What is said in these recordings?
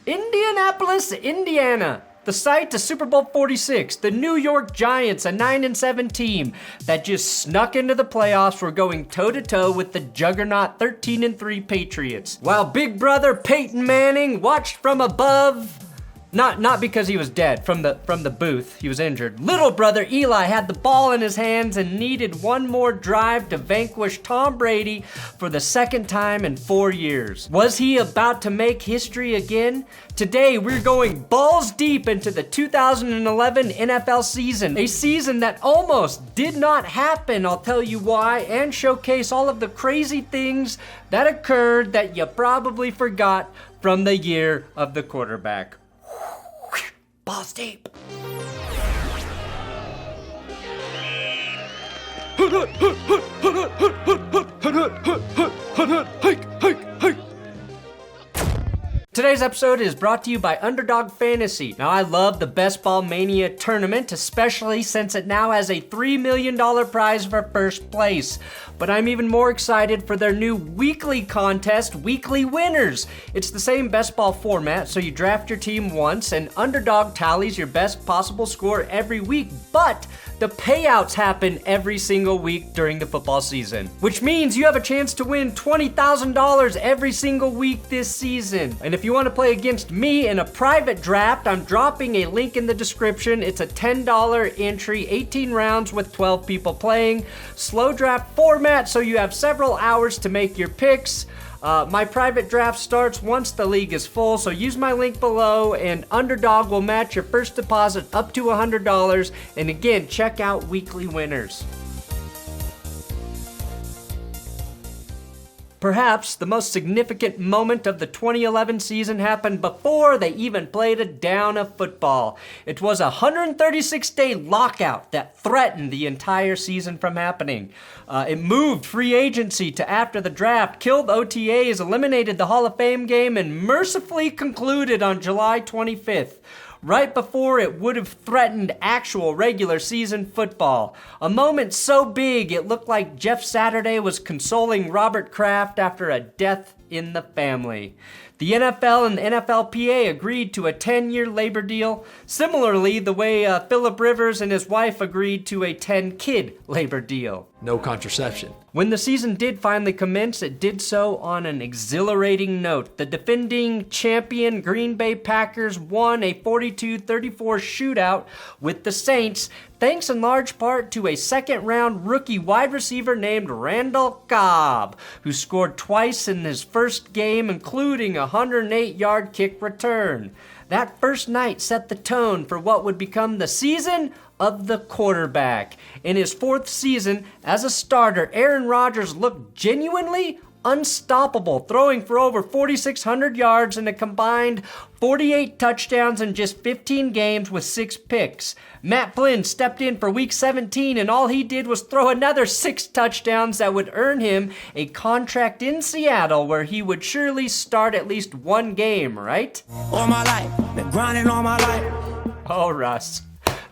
Indianapolis, Indiana. The site to Super Bowl 46, the New York Giants, a 9-7 team that just snuck into the playoffs, were going toe-to-toe with the juggernaut 13-3 Patriots. While Big Brother Peyton Manning watched from above, not because he was dead, from the booth, he was injured. Little brother Eli had the ball in his hands and needed one more drive to vanquish Tom Brady for the second time in 4 years. Was he about to make history again? Today, we're going balls deep into the 2011 NFL season, a season that almost did not happen. I'll tell you why, and showcase all of the crazy things that occurred that you probably forgot from the year of the quarterback. Balls deep. Today's episode is brought to you by Underdog Fantasy. Now, I love the Best Ball Mania tournament, especially since it now has a $3 million prize for first place. But I'm even more excited for their new weekly contest, Weekly Winners. It's the same best ball format, so you draft your team once, and Underdog tallies your best possible score every week, but the payouts happen every single week during the football season, which means you have a chance to win $20,000 every single week this season. And if you want to play against me in a private draft, I'm dropping a link in the description. It's a $10 entry, 18 rounds with 12 people playing. Slow draft format, so you have several hours to make your picks. My private draft starts once the league is full, so use my link below and Underdog will match your first deposit up to $100. And again, check out Weekly Winners. Perhaps the most significant moment of the 2011 season happened before they even played a down of football. It was a 136-day lockout that threatened the entire season from happening. It moved free agency to after the draft, killed OTAs, eliminated the Hall of Fame game, and mercifully concluded on July 25th. Right before it would have threatened actual regular season football. A moment so big it looked like Jeff Saturday was consoling Robert Kraft after a death in the family. The NFL and the NFLPA agreed to a 10-year labor deal, similarly the way Phillip Rivers and his wife agreed to a 10-kid labor deal. No contraception. When the season did finally commence, it did so on an exhilarating note. The defending champion Green Bay Packers won a 42-34 shootout with the Saints, thanks in large part to a second-round rookie wide receiver named Randall Cobb, who scored twice in his first game, including a 108-yard kick return. That first night set the tone for what would become the season of the quarterback. In his fourth season as a starter, Aaron Rodgers looked genuinely unstoppable, throwing for over 4,600 yards and a combined 48 touchdowns in just 15 games with 6 picks. Matt Flynn stepped in for week 17 and all he did was throw another 6 touchdowns that would earn him a contract in Seattle where he would surely start at least one game, right? All my life, been grinding all my life. Oh, Russ.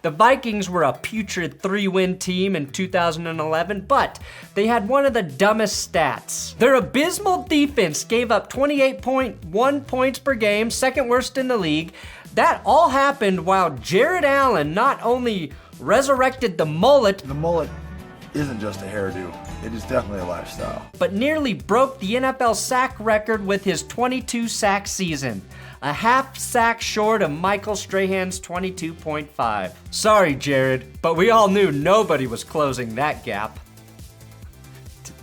The Vikings were a putrid 3-win team in 2011, but they had one of the dumbest stats. Their abysmal defense gave up 28.1 points per game, second worst in the league. That all happened while Jared Allen not only resurrected the mullet. The mullet isn't just a hairdo. It is definitely a lifestyle. But nearly broke the NFL sack record with his 22-sack season. A half sack short of Michael Strahan's 22.5. Sorry, Jared, but we all knew nobody was closing that gap.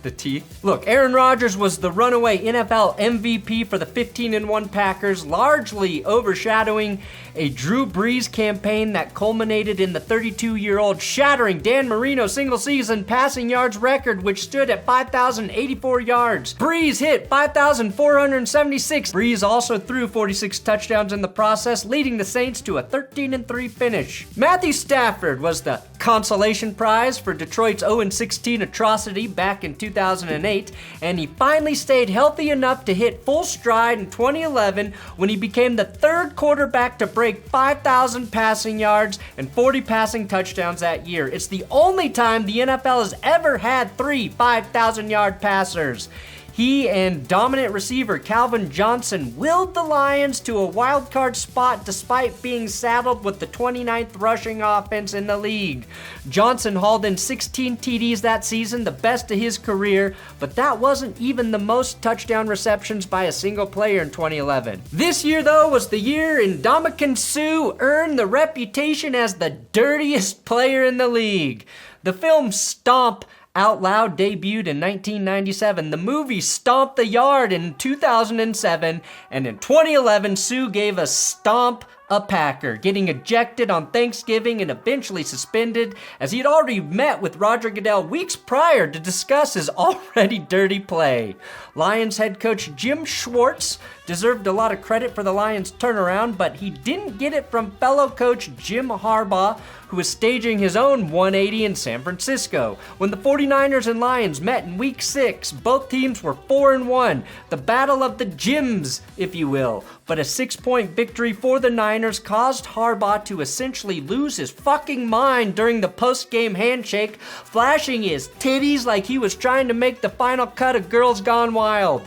The teeth. Look, Aaron Rodgers was the runaway NFL MVP for the 15-1 Packers, largely overshadowing a Drew Brees campaign that culminated in the 32-year-old shattering Dan Marino single-season passing yards record, which stood at 5,084 yards. Brees hit 5,476. Brees also threw 46 touchdowns in the process, leading the Saints to a 13-3 finish. Matthew Stafford was the consolation prize for Detroit's 0-16 atrocity back in 2008, and he finally stayed healthy enough to hit full stride in 2011 when he became the third quarterback to break 5,000 passing yards and 40 passing touchdowns that year. It's the only time the NFL has ever had 3 5,000-yard passers. He and dominant receiver Calvin Johnson willed the Lions to a wild card spot despite being saddled with the 29th rushing offense in the league. Johnson hauled in 16 TDs that season, the best of his career, but that wasn't even the most touchdown receptions by a single player in 2011. This year, though, was the year Ndamukong Suh earned the reputation as the dirtiest player in the league. The film Stomp Out Loud debuted in 1997. The movie Stomp the Yard in 2007, and in 2011, Suh gave a stomp a Packer, getting ejected on Thanksgiving and eventually suspended, as he had already met with Roger Goodell weeks prior to discuss his already dirty play. Lions head coach Jim Schwartz deserved a lot of credit for the Lions' turnaround, but he didn't get it from fellow coach Jim Harbaugh, who was staging his own 180 in San Francisco. When the 49ers and Lions met in Week 6, both teams were 4-1, the battle of the Jims, if you will. But a 6-point victory for the Niners caused Harbaugh to essentially lose his fucking mind during the post-game handshake, flashing his titties like he was trying to make the final cut of Girls Gone Wild.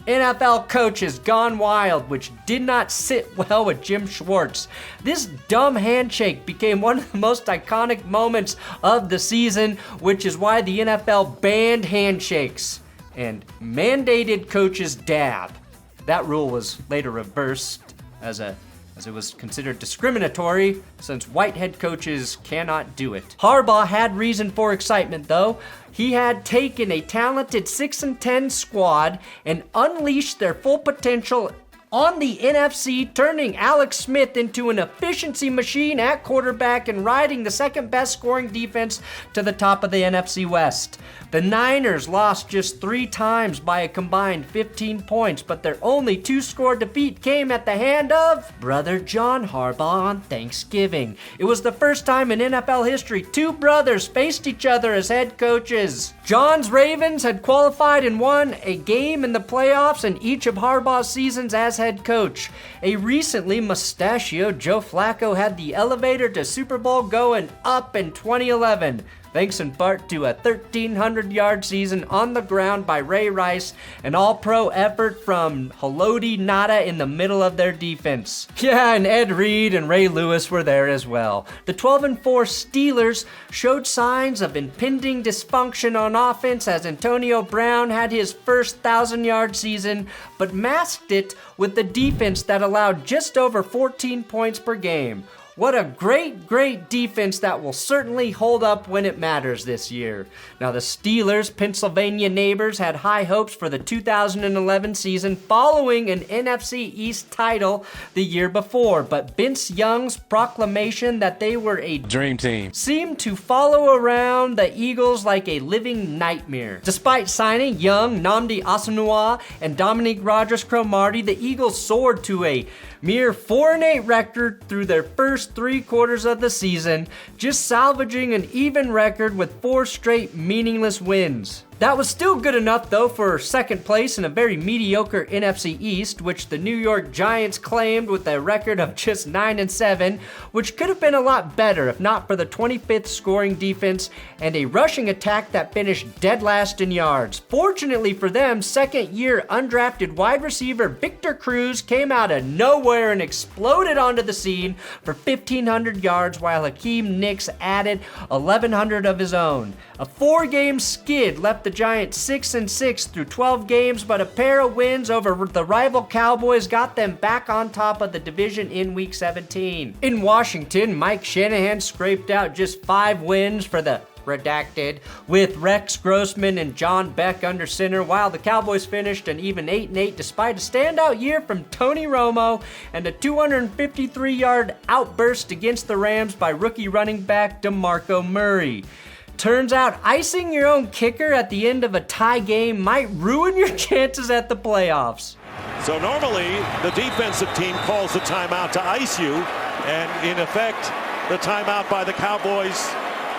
NFL coaches gone wild, which did not sit well with Jim Schwartz. This dumb handshake became one of the most iconic moments of the season, which is why the NFL banned handshakes and mandated coaches dab. That rule was later reversed as it was considered discriminatory since white head coaches cannot do it. Harbaugh had reason for excitement though. He had taken a talented 6-10 squad and unleashed their full potential on the NFC, turning Alex Smith into an efficiency machine at quarterback and riding the second best scoring defense to the top of the NFC West. The Niners lost just 3 times by a combined 15 points, but their only 2-score defeat came at the hand of brother John Harbaugh on Thanksgiving. It was the first time in NFL history 2 brothers faced each other as head coaches. John's Ravens had qualified and won a game in the playoffs in each of Harbaugh's seasons as head coach. A recently mustachioed Joe Flacco had the elevator to Super Bowl going up in 2011. Thanks in part to a 1,300-yard season on the ground by Ray Rice, an all-pro effort from Haloti Ngata in the middle of their defense. Yeah, and Ed Reed and Ray Lewis were there as well. The 12-4 Steelers showed signs of impending dysfunction on offense as Antonio Brown had his first 1,000-yard season, but masked it with the defense that allowed just over 14 points per game. What a great defense that will certainly hold up when it matters this year. Now, the Steelers' Pennsylvania neighbors had high hopes for the 2011 season following an NFC East title the year before, but Vince Young's proclamation that they were a dream team seemed to follow around the Eagles like a living nightmare. Despite signing Young, Nnamdi Asomugha, and Dominique Rodgers-Cromartie, the Eagles soared to a mere 4-8 record through their first 3 quarters of the season, just salvaging an even record with 4 straight meaningless wins. That was still good enough, though, for second place in a very mediocre NFC East, which the New York Giants claimed with a record of just 9-7, which could have been a lot better if not for the 25th scoring defense and a rushing attack that finished dead last in yards. Fortunately for them, second-year undrafted wide receiver Victor Cruz came out of nowhere and exploded onto the scene for 1,500 yards, while Hakeem Nicks added 1,100 of his own. A 4-game skid left the Giants 6-6 through 12 games, but a pair of wins over the rival Cowboys got them back on top of the division in Week 17. In Washington, Mike Shanahan scraped out just 5 wins for the redacted, with Rex Grossman and John Beck under center, while the Cowboys finished an even 8-8 despite a standout year from Tony Romo and a 253-yard outburst against the Rams by rookie running back DeMarco Murray. Turns out icing your own kicker at the end of a tie game might ruin your chances at the playoffs. So normally the defensive team calls the timeout to ice you, and in effect the timeout by the Cowboys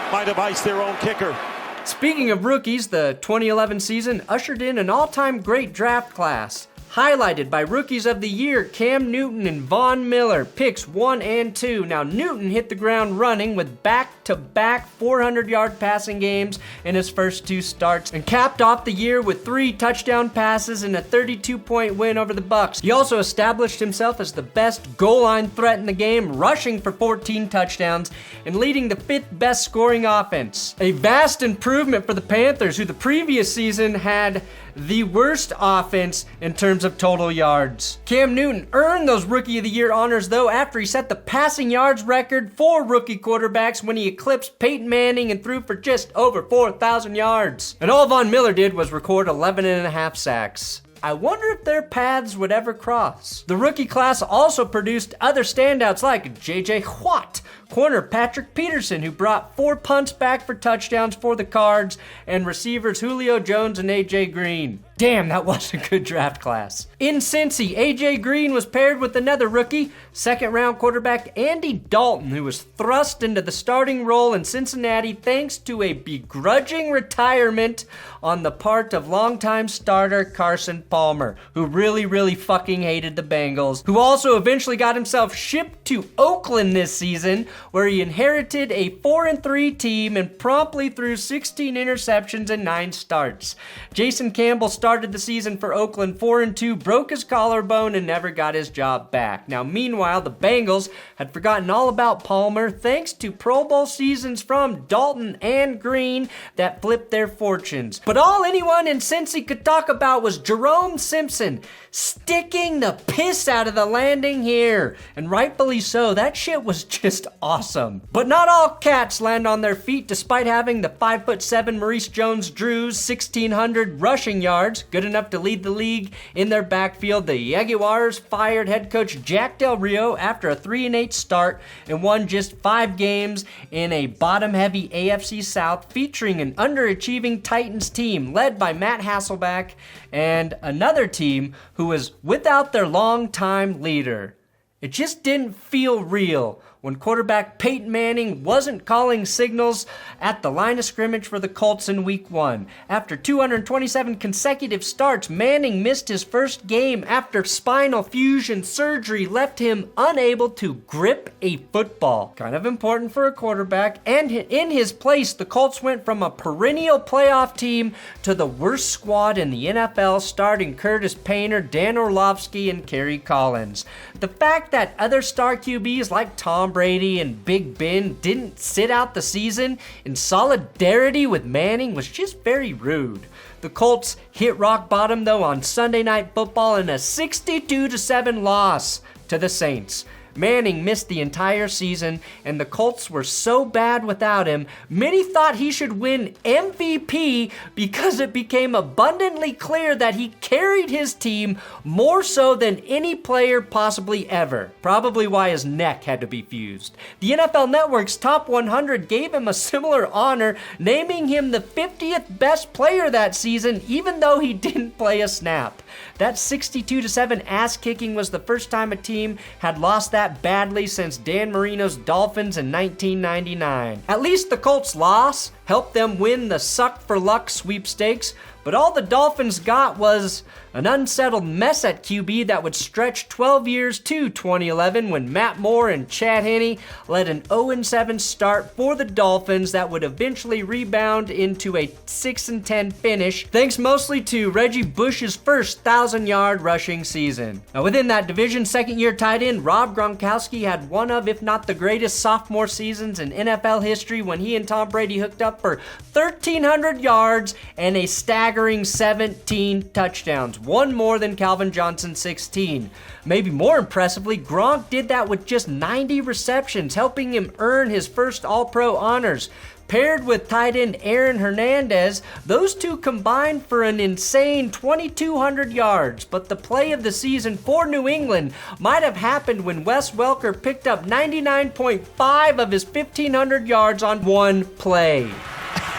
might have iced their own kicker. Speaking of rookies, the 2011 season ushered in an all-time great draft class. highlighted by Rookies of the Year Cam Newton and Von Miller, picks 1 and 2. Now, Newton hit the ground running with back-to-back 400-yard passing games in his first 2 starts and capped off the year with 3 touchdown passes and a 32-point win over the Bucs. He also established himself as the best goal line threat in the game, rushing for 14 touchdowns and leading the 5th best scoring offense. A vast improvement for the Panthers, who the previous season had the worst offense in terms of total yards. Cam Newton earned those Rookie of the Year honors, though, after he set the passing yards record for rookie quarterbacks when he eclipsed Peyton Manning and threw for just over 4,000 yards. And all Von Miller did was record 11.5 sacks. I wonder if their paths would ever cross. The rookie class also produced other standouts like J.J. Watt, corner Patrick Peterson, who brought 4 punts back for touchdowns for the Cards, and receivers Julio Jones and A.J. Green. Damn, that was a good draft class. In Cincy, A.J. Green was paired with another rookie, second-round quarterback Andy Dalton, who was thrust into the starting role in Cincinnati thanks to a begrudging retirement on the part of longtime starter Carson Palmer, who really fucking hated the Bengals, who also eventually got himself shipped to Oakland this season, where he inherited a 4-3 team and promptly threw 16 interceptions in 9 starts. Jason Campbell started the season for Oakland 4-2, broke his collarbone, and never got his job back. Now, meanwhile, the Bengals had forgotten all about Palmer thanks to Pro Bowl seasons from Dalton and Green that flipped their fortunes. But all anyone in Cincy could talk about was Jerome Simpson sticking the piss out of the landing here. And rightfully so, that shit was just awesome. But not all cats land on their feet despite having the 5'7" Maurice Jones-Drew's 1,600 rushing yards, good enough to lead the league in their backfield. The Jaguars fired head coach Jack Del Rio after a 3-8 start and won just 5 games in a bottom-heavy AFC South featuring an underachieving Titans team led by Matt Hasselbeck and another team who was without their longtime leader. It just didn't feel real when quarterback Peyton Manning wasn't calling signals at the line of scrimmage for the Colts in Week 1. After 227 consecutive starts, Manning missed his first game after spinal fusion surgery left him unable to grip a football. Kind of important for a quarterback. And in his place, the Colts went from a perennial playoff team to the worst squad in the NFL, starting Curtis Painter, Dan Orlovsky, and Kerry Collins. The fact that other star QBs like Tom Brady and Big Ben didn't sit out the season in solidarity with Manning was just very rude. The Colts hit rock bottom, though, on Sunday Night Football in a 62-7 loss to the Saints. Manning missed the entire season, and the Colts were so bad without him, many thought he should win MVP because it became abundantly clear that he carried his team more so than any player possibly ever. Probably why his neck had to be fused. The NFL Network's Top 100 gave him a similar honor, naming him the 50th best player that season, even though he didn't play a snap. That 62-7 ass-kicking was the first time a team had lost that badly since Dan Marino's Dolphins in 1999. At least the Colts' loss helped them win the Suck for Luck sweepstakes, but all the Dolphins got was an unsettled mess at QB that would stretch 12 years to 2011 when Matt Moore and Chad Henne led an 0-7 start for the Dolphins that would eventually rebound into a 6-10 finish, thanks mostly to Reggie Bush's first 1,000-yard rushing season. Now within that division, second-year tight end Rob Gronkowski had one of, if not the greatest sophomore seasons in NFL history when he and Tom Brady hooked up for 1,300 yards and a staggering 17 touchdowns. One more than Calvin Johnson's 16. Maybe more impressively, Gronk did that with just 90 receptions, helping him earn his first All-Pro honors. Paired with tight end Aaron Hernandez, those two combined for an insane 2,200 yards. But the play of the season for New England might have happened when Wes Welker picked up 99.5 of his 1,500 yards on one play.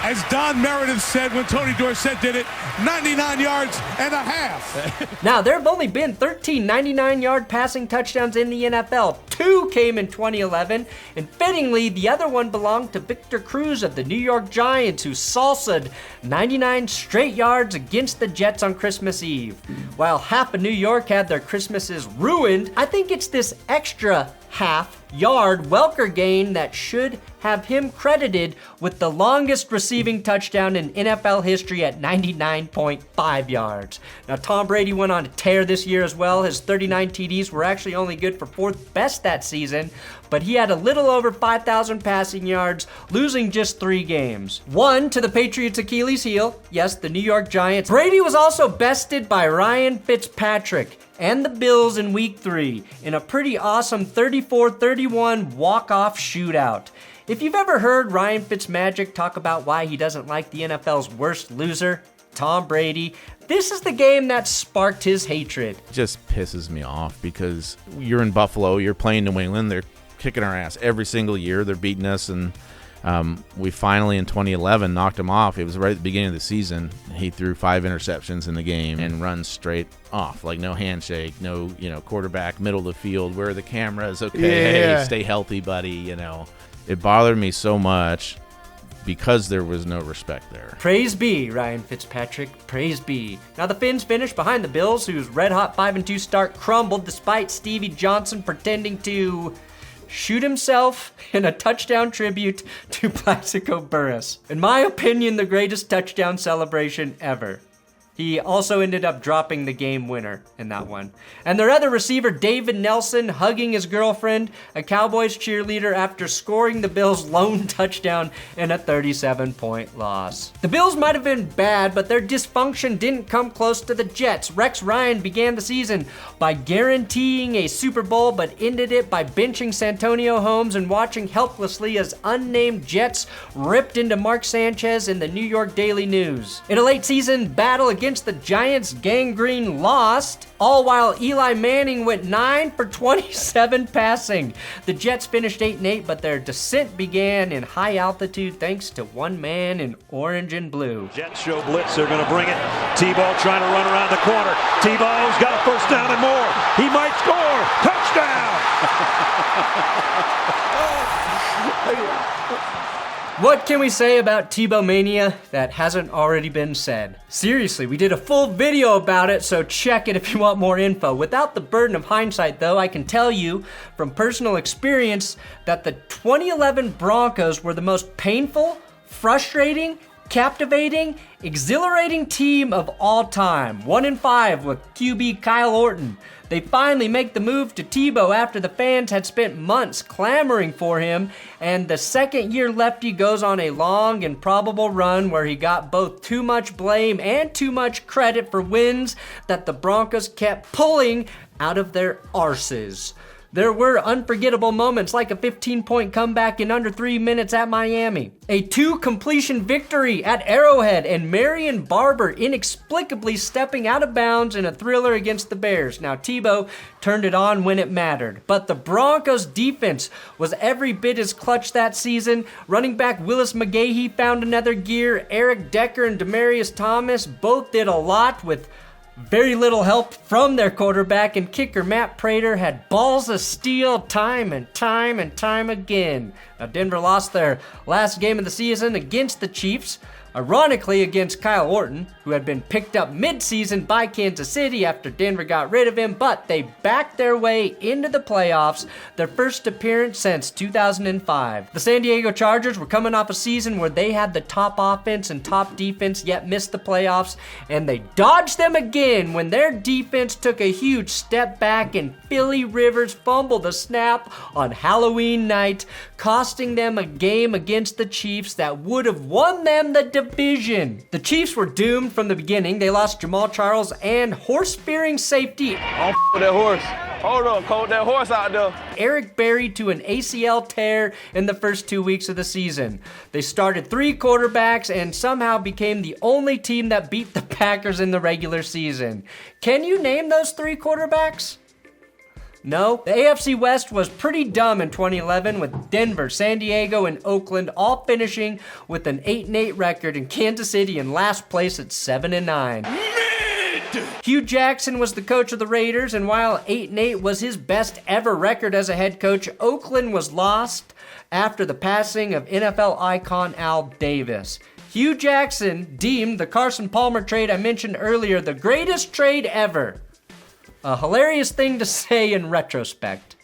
As Don Meredith said when Tony Dorsett did it, 99 yards and a half. Now, there have only been 13 99-yard passing touchdowns in the NFL. 2 came in 2011, and fittingly, the other one belonged to Victor Cruz of the New York Giants, who salsa'd 99 straight yards against the Jets on Christmas Eve. While half of New York had their Christmases ruined, I think it's this extra half-yard Welker gain that should have him credited with the longest receiving touchdown in NFL history at 99.5 yards. Now, Tom Brady went on to tear this year as well. His 39 TDs were actually only good for 4th best that season, but he had a little over 5,000 passing yards, losing just 3 games. 1 to the Patriots' Achilles heel, yes, the New York Giants. Brady was also bested by Ryan Fitzpatrick and the Bills in Week 3 in a pretty awesome 34-31 walk-off shootout. If you've ever heard Ryan Fitzmagic talk about why he doesn't like the NFL's worst loser, Tom Brady, this is the game that sparked his hatred. It just pisses me off because you're in Buffalo, you're playing New England, they're kicking our ass every single year, they're beating us, and we finally in 2011 knocked him off. It was right at the beginning of the season. He threw 5 interceptions in the game and runs straight off, like no handshake, no quarterback, middle of the field, where are the cameras? Okay, hey, stay healthy, buddy. It bothered me so much because there was no respect there. Praise be, Ryan Fitzpatrick. Praise be. Now the Finns finished behind the Bills, whose red-hot 5-2 start crumbled despite Stevie Johnson pretending to shoot himself in a touchdown tribute to Plaxico Burress. In my opinion, the greatest touchdown celebration ever. He also ended up dropping the game winner in that one. And their other receiver, David Nelson, hugging his girlfriend, a Cowboys cheerleader, after scoring the Bills' lone touchdown in a 37-point loss. The Bills might have been bad, but their dysfunction didn't come close to the Jets. Rex Ryan began the season by guaranteeing a Super Bowl, but ended it by benching Santonio Holmes and watching helplessly as unnamed Jets ripped into Mark Sanchez in the New York Daily News. In a late season battle against the Giants, Gangrene lost, all while Eli Manning went 9 for 27 passing. The Jets finished 8-8, but their descent began in high altitude thanks to one man in orange and blue. Jets show blitz, they're going to bring it. Tebow trying to run around the corner. Tebow's got a first down and more. He might score. Touchdown! What can we say about Tebow Mania that hasn't already been said? Seriously, we did a full video about it, so check it if you want more info. Without the burden of hindsight, though, I can tell you from personal experience that the 2011 Broncos were the most painful, frustrating, captivating, exhilarating team of all time. 1-5 with QB Kyle Orton. They finally make the move to Tebow after the fans had spent months clamoring for him, and the second-year lefty goes on a long and probable run where he got both too much blame and too much credit for wins that the Broncos kept pulling out of their arses. There were unforgettable moments like a 15-point comeback in under 3 minutes at Miami, a 2-completion victory at Arrowhead, and Marion Barber inexplicably stepping out of bounds in a thriller against the Bears. Now, Tebow turned it on when it mattered, but the Broncos' defense was every bit as clutch that season. Running back Willis McGahee found another gear. Eric Decker and Demaryius Thomas both did a lot with very little help from their quarterback, and kicker Matt Prater had balls of steel time and time again. Now, Denver lost their last game of the season against the Chiefs, ironically against Kyle Orton, who had been picked up mid-season by Kansas City after Denver got rid of him, but they backed their way into the playoffs, their first appearance since 2005. The San Diego Chargers were coming off a season where they had the top offense and top defense, yet missed the playoffs, and they dodged them again when their defense took a huge step back and Philly Rivers fumbled the snap on Halloween night, costing them a game against the Chiefs that would have won them the division. The Chiefs were doomed from the beginning. They lost Jamal Charles and horse-spearing safety Don't with that horse. Hold on, Colt, that horse out there. Eric Berry to an ACL tear in the first 2 weeks of the season. They started 3 quarterbacks and somehow became the only team that beat the Packers in the regular season. Can you name those 3 quarterbacks? No, the AFC West was pretty dumb in 2011 with Denver, San Diego, and Oakland all finishing with an 8-8 record and Kansas City in last place at 7-9. Hugh Jackson was the coach of the Raiders, and while 8-8 was his best ever record as a head coach, Oakland was lost after the passing of NFL icon Al Davis. Hugh Jackson deemed the Carson Palmer trade I mentioned earlier the greatest trade ever. A hilarious thing to say in retrospect,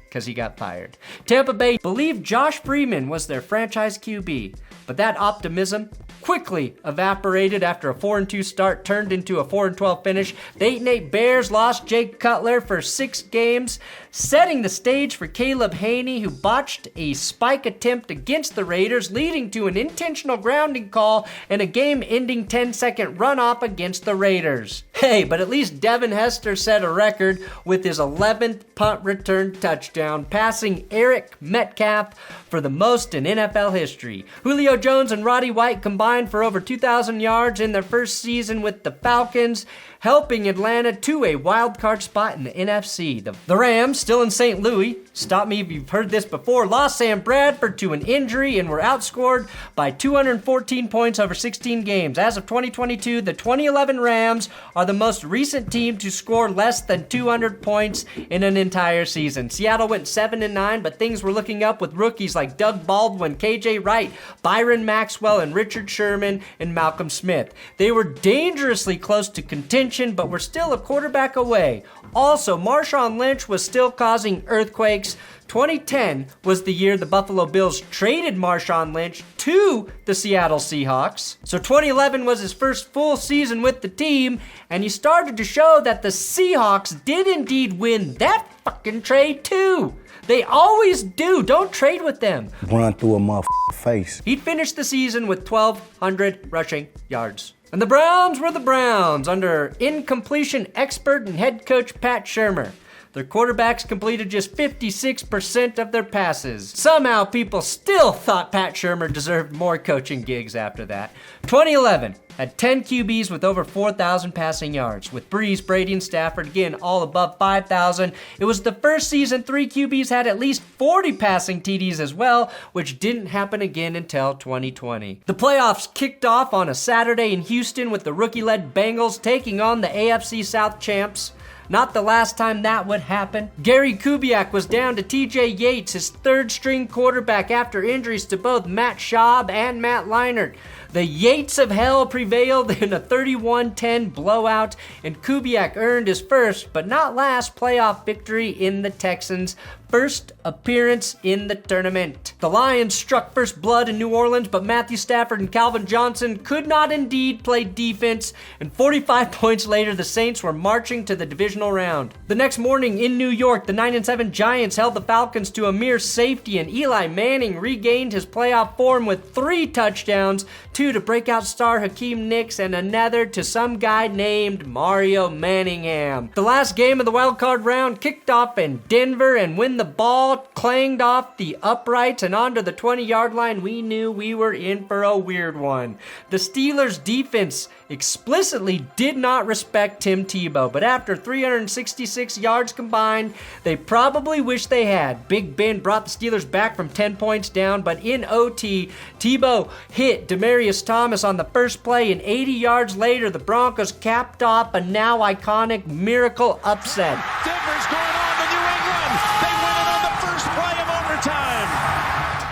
because he got fired. Tampa Bay believed Josh Freeman was their franchise QB, but that optimism quickly evaporated after a 4-2 start turned into a 4-12 finish. The 8-8 Bears lost Jake Cutler for 6 games, setting the stage for Caleb Haney, who botched a spike attempt against the Raiders, leading to an intentional grounding call and a game-ending 10-second runoff against the Raiders. Hey, but at least Devin Hester set a record with his 11th punt return touchdown, passing Eric Metcalf for the most in NFL history. Julio Jones and Roddy White combined for over 2,000 yards in their first season with the Falcons, helping Atlanta to a wild card spot in the NFC. The Rams, still in St. Louis, stop me if you've heard this before, lost Sam Bradford to an injury and were outscored by 214 points over 16 games. As of 2022, the 2011 Rams are the most recent team to score less than 200 points in an entire season. Seattle went 7-9, but things were looking up with rookies like Doug Baldwin, KJ Wright, Byron Maxwell, and Richard Sherman and Malcolm Smith. They were dangerously close to contention, but were still a quarterback away. Also, Marshawn Lynch was still causing earthquakes. 2010 was the year the Buffalo Bills traded Marshawn Lynch to the Seattle Seahawks. So 2011 was his first full season with the team, and he started to show that the Seahawks did indeed win that fucking trade too. They always do. Don't trade with them. Run through a motherfucking face. He'd finished the season with 1,200 rushing yards. And the Browns were the Browns under incompletion expert and head coach Pat Shurmur. Their quarterbacks completed just 56% of their passes. Somehow people still thought Pat Shurmur deserved more coaching gigs after that. 2011 had 10 QBs with over 4,000 passing yards, with Breeze, Brady, and Stafford again all above 5,000. It was the first season 3 QBs had at least 40 passing TDs as well, which didn't happen again until 2020. The playoffs kicked off on a Saturday in Houston with the rookie-led Bengals taking on the AFC South champs. Not the last time that would happen. Gary Kubiak was down to TJ Yates, his third-string quarterback, after injuries to both Matt Schaub and Matt Leinart. The Yates of hell prevailed in a 31-10 blowout, and Kubiak earned his first, but not last, playoff victory in the Texans' first appearance in the tournament. The Lions struck first blood in New Orleans, but Matthew Stafford and Calvin Johnson could not indeed play defense, and 45 points later, the Saints were marching to the divisional round. The next morning in New York, the 9-7 Giants held the Falcons to a mere safety, and Eli Manning regained his playoff form with 3 touchdowns, 2 to breakout star Hakeem Nicks and another to some guy named Mario Manningham. The last game of the wildcard round kicked off in Denver, and when the ball clanged off the uprights and onto the 20-yard line, we knew we were in for a weird one. The Steelers' defense explicitly did not respect Tim Tebow, but after 366 yards combined, they probably wish they had. Big Ben brought the Steelers back from 10 points down, but in OT, Tebow hit Demaryius Thomas on the first play, and 80 yards later, the Broncos capped off a now iconic miracle upset. Denver's going on to New England. They win it on the first play of overtime.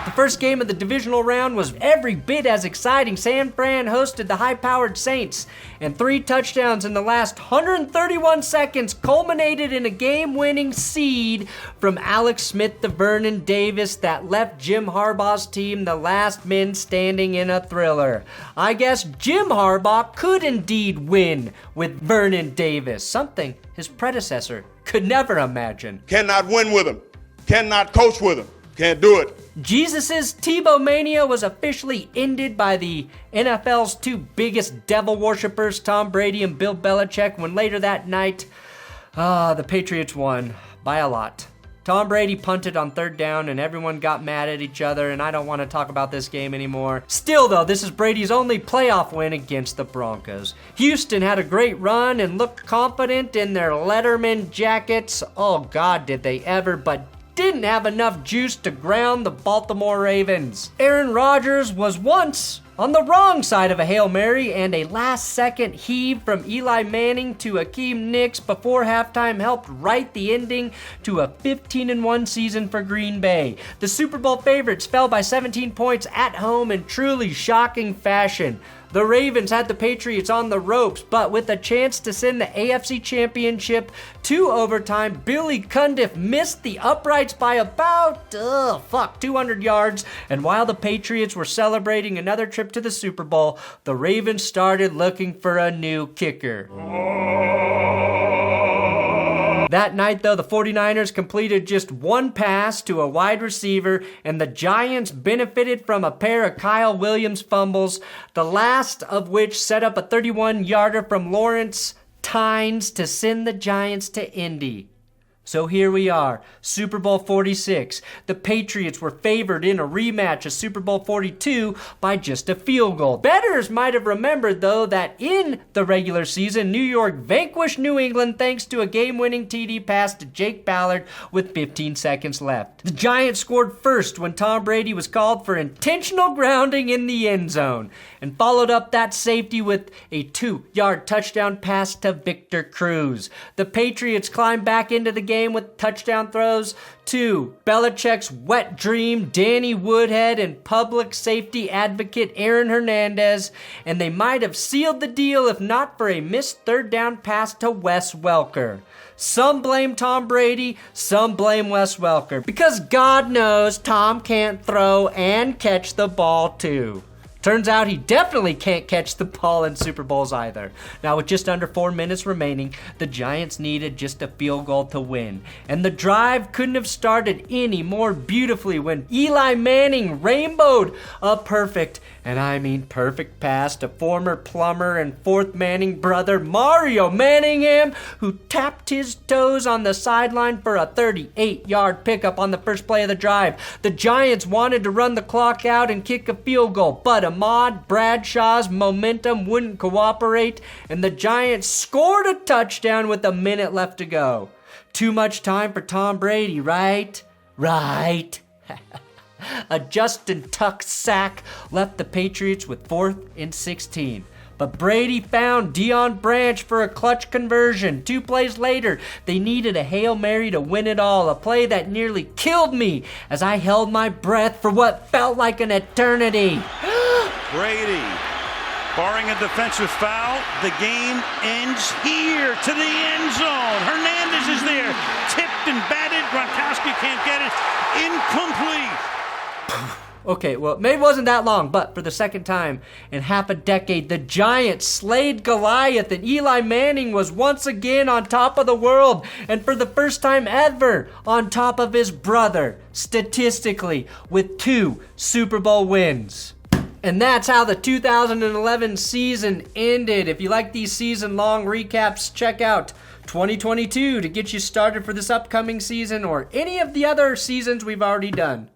The first game of the divisional round was every bit as exciting. San Fran hosted the high-powered Saints, and 3 touchdowns in the last 131 seconds culminated in a game-winning seed from Alex Smith to Vernon Davis that left Jim Harbaugh's team the last men standing in a thriller. I guess Jim Harbaugh could indeed win with Vernon Davis, something his predecessor could never imagine. Cannot win with him. Cannot coach with him. Can't do it. Jesus' Tebow mania was officially ended by the NFL's 2 biggest devil worshippers, Tom Brady and Bill Belichick, when later that night, the Patriots won by a lot. Tom Brady punted on 3rd down and everyone got mad at each other, and I don't want to talk about this game anymore. Still though, this is Brady's only playoff win against the Broncos. Houston had a great run and looked confident in their Letterman jackets. Oh God, did they ever, but didn't have enough juice to ground the Baltimore Ravens. Aaron Rodgers was once on the wrong side of a Hail Mary, and a last-second heave from Eli Manning to Akeem Nicks before halftime helped write the ending to a 15-1 season for Green Bay. The Super Bowl favorites fell by 17 points at home in truly shocking fashion. The Ravens had the Patriots on the ropes, but with a chance to send the AFC Championship to overtime, Billy Cundiff missed the uprights by about 200 yards. And while the Patriots were celebrating another trip to the Super Bowl, the Ravens started looking for a new kicker. That night, though, the 49ers completed just one pass to a wide receiver, and the Giants benefited from a pair of Kyle Williams fumbles, the last of which set up a 31-yarder from Lawrence Tynes to send the Giants to Indy. So here we are, Super Bowl 46. The Patriots were favored in a rematch of Super Bowl 42 by just a field goal. Bettors might have remembered, though, that in the regular season, New York vanquished New England thanks to a game-winning TD pass to Jake Ballard with 15 seconds left. The Giants scored first when Tom Brady was called for intentional grounding in the end zone, and followed up that safety with a 2-yard touchdown pass to Victor Cruz. The Patriots climbed back into the game with touchdown throws to Belichick's wet dream Danny Woodhead and public safety advocate Aaron Hernandez, and they might have sealed the deal if not for a missed 3rd down pass to Wes Welker. Some blame Tom Brady, some blame Wes Welker, because God knows Tom can't throw and catch the ball too. Turns out he definitely can't catch the ball in Super Bowls either. Now, with just under 4 minutes remaining, the Giants needed just a field goal to win. And the drive couldn't have started any more beautifully when Eli Manning rainbowed a perfect, and I mean perfect, pass to former plumber and 4th Manning brother Mario Manningham, who tapped his toes on the sideline for a 38-yard pickup on the first play of the drive. The Giants wanted to run the clock out and kick a field goal, but Ahmad Bradshaw's momentum wouldn't cooperate, and the Giants scored a touchdown with a minute left to go. Too much time for Tom Brady, right? Right. A Justin Tuck sack left the Patriots with 4th and 16. But Brady found Deion Branch for a clutch conversion. 2 plays later, they needed a Hail Mary to win it all, a play that nearly killed me as I held my breath for what felt like an eternity. Brady, barring a defensive foul, the game ends here to the end zone. Hernandez is there, tipped and batted. Gronkowski can't get it. Incomplete. Okay, well, maybe it wasn't that long, but for the second time in half a decade, the Giants slayed Goliath, and Eli Manning was once again on top of the world, and for the first time ever, on top of his brother, statistically, with 2 Super Bowl wins. And that's how the 2011 season ended. If you like these season-long recaps, check out 2022 to get you started for this upcoming season or any of the other seasons we've already done.